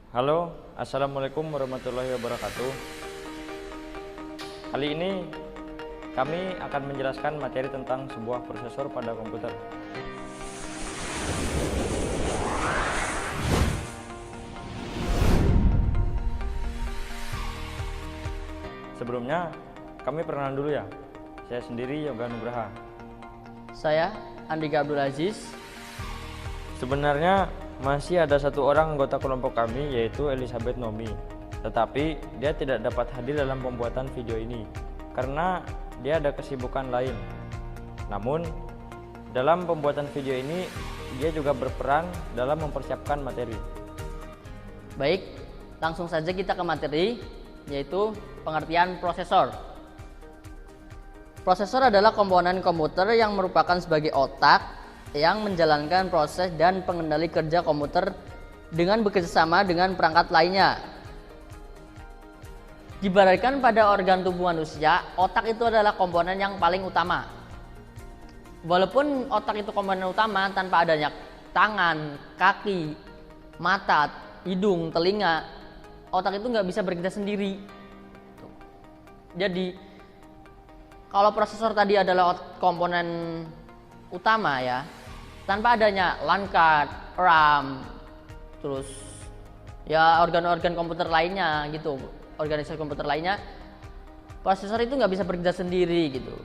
Halo, Assalamualaikum warahmatullahi wabarakatuh. Kali ini kami akan menjelaskan materi tentang sebuah prosesor pada komputer. Sebelumnya, kami perkenalan dulu ya. Saya sendiri Yoga Nugraha. Saya Andika Abdul Aziz. Sebenarnya masih ada satu orang anggota kelompok kami, yaitu Elizabeth Nomi. Tetapi dia tidak dapat hadir dalam pembuatan video ini karena dia ada kesibukan lain. Namun dalam pembuatan video ini dia juga berperan dalam mempersiapkan materi. Baik, langsung saja kita ke materi, yaitu pengertian prosesor. Prosesor adalah komponen komputer yang merupakan sebagai otak yang menjalankan proses dan pengendali kerja komputer dengan bekerjasama dengan perangkat lainnya. Diibaratkan pada organ tubuh manusia, otak itu adalah komponen yang paling utama. Walaupun otak itu komponen utama, tanpa adanya tangan, kaki, mata, hidung, telinga, otak itu nggak bisa bekerja sendiri. Jadi, kalau prosesor tadi adalah komponen utama ya, tanpa adanya LAN card, RAM, terus ya organ-organ komputer lainnya gitu, organisasi komputer lainnya, prosesor itu nggak bisa bekerja sendiri gitu.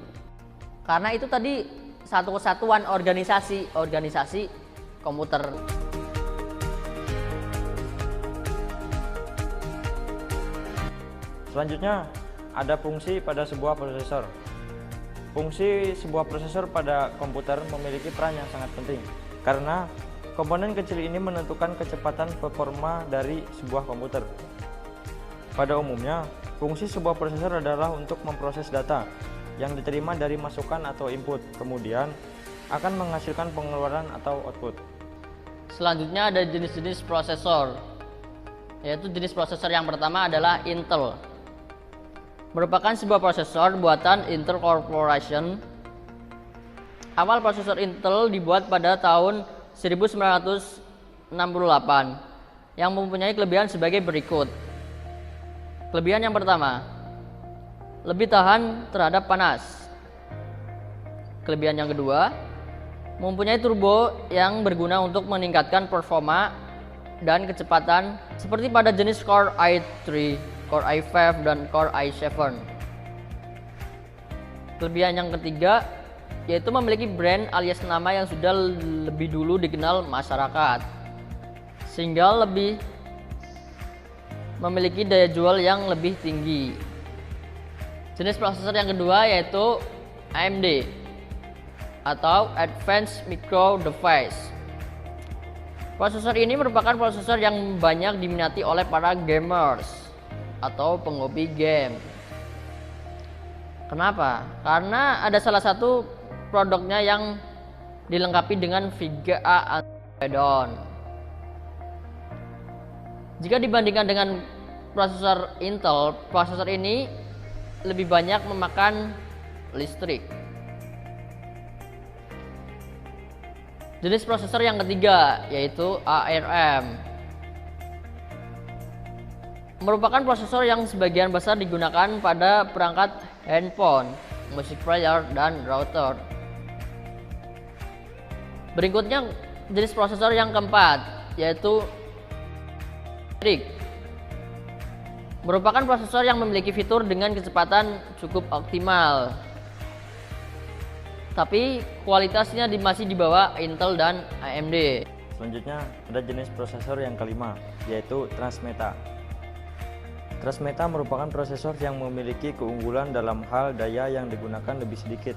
Karena itu tadi satu kesatuan organisasi komputer. Selanjutnya, ada fungsi pada sebuah prosesor. Fungsi sebuah prosesor pada komputer memiliki peran yang sangat penting karena komponen kecil ini menentukan kecepatan performa dari sebuah komputer. Pada umumnya, fungsi sebuah prosesor adalah untuk memproses data yang diterima dari masukan atau input, kemudian akan menghasilkan pengeluaran atau output. Selanjutnya ada jenis-jenis prosesor, yaitu jenis prosesor yang pertama adalah Intel. Merupakan sebuah prosesor buatan Intel Corporation. Awal prosesor Intel dibuat pada tahun 1968 yang mempunyai kelebihan sebagai berikut. Kelebihan yang pertama, lebih tahan terhadap panas. Kelebihan yang kedua, mempunyai turbo yang berguna untuk meningkatkan performa dan kecepatan seperti pada jenis Core i3, Core i5 dan Core i7. Kelebihan yang ketiga yaitu memiliki brand alias nama yang sudah lebih dulu dikenal masyarakat, sehingga lebih memiliki daya jual yang lebih tinggi. Jenis prosesor yang kedua yaitu AMD atau Advanced Micro Device. Prosesor ini merupakan prosesor yang banyak diminati oleh para gamers atau penghobi game. Kenapa? Karena ada salah satu produknya yang dilengkapi dengan VGA add-on. Jika dibandingkan dengan prosesor Intel, prosesor ini lebih banyak memakan listrik. Jenis prosesor yang ketiga yaitu ARM. Merupakan prosesor yang sebagian besar digunakan pada perangkat handphone, music player, dan router. Berikutnya jenis prosesor yang keempat yaitu RISC. Merupakan prosesor yang memiliki fitur dengan kecepatan cukup optimal, tapi kualitasnya masih di bawah Intel dan AMD. Selanjutnya ada jenis prosesor yang kelima, yaitu Transmeta. Transmeta merupakan prosesor yang memiliki keunggulan dalam hal daya yang digunakan lebih sedikit,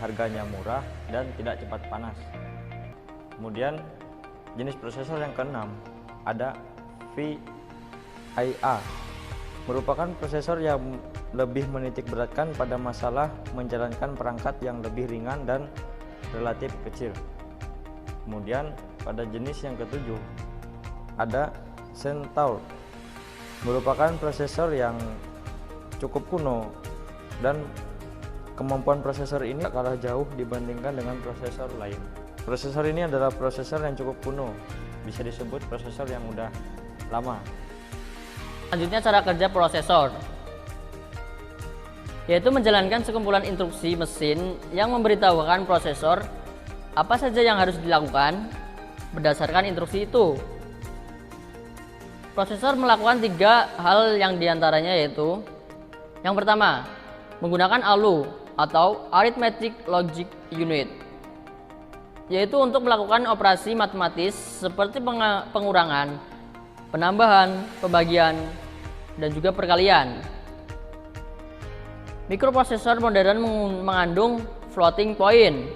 harganya murah, dan tidak cepat panas. Kemudian jenis prosesor yang keenam ada VIA. Merupakan prosesor yang lebih menitik beratkan pada masalah menjalankan perangkat yang lebih ringan dan relatif kecil. Kemudian pada jenis yang ketujuh ada Centaur. Merupakan prosesor yang cukup kuno dan kemampuan prosesor ini kalah jauh dibandingkan dengan prosesor lain. Prosesor ini adalah prosesor yang cukup kuno, bisa disebut prosesor yang udah lama. Selanjutnya cara kerja prosesor, yaitu menjalankan sekumpulan instruksi mesin yang memberitahukan prosesor apa saja yang harus dilakukan berdasarkan instruksi itu. Prosesor melakukan 3 hal yang diantaranya yaitu: yang pertama, menggunakan ALU atau Arithmetic Logic Unit, yaitu untuk melakukan operasi matematis seperti pengurangan, penambahan, pembagian, dan juga perkalian. Mikroprosesor modern mengandung floating point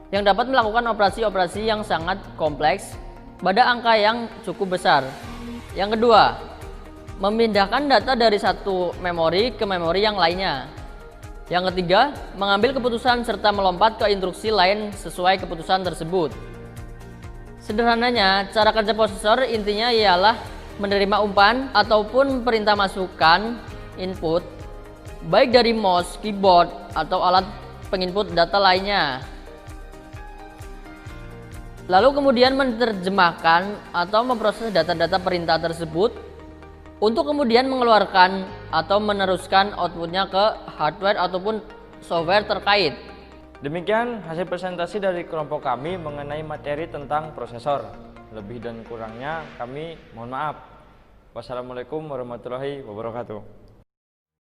yang dapat melakukan operasi-operasi yang sangat kompleks pada angka yang cukup besar. Yang kedua, memindahkan data dari satu memori ke memori yang lainnya. Yang ketiga, mengambil keputusan serta melompat ke instruksi lain sesuai keputusan tersebut. Sederhananya, cara kerja prosesor intinya ialah menerima umpan ataupun perintah masukan input baik dari mouse, keyboard, atau alat penginput data lainnya. Lalu kemudian menerjemahkan atau memproses data-data perintah tersebut untuk kemudian mengeluarkan atau meneruskan outputnya ke hardware ataupun software terkait. Demikian hasil presentasi dari kelompok kami mengenai materi tentang prosesor. Lebih dan kurangnya kami mohon maaf. Wassalamualaikum warahmatullahi wabarakatuh.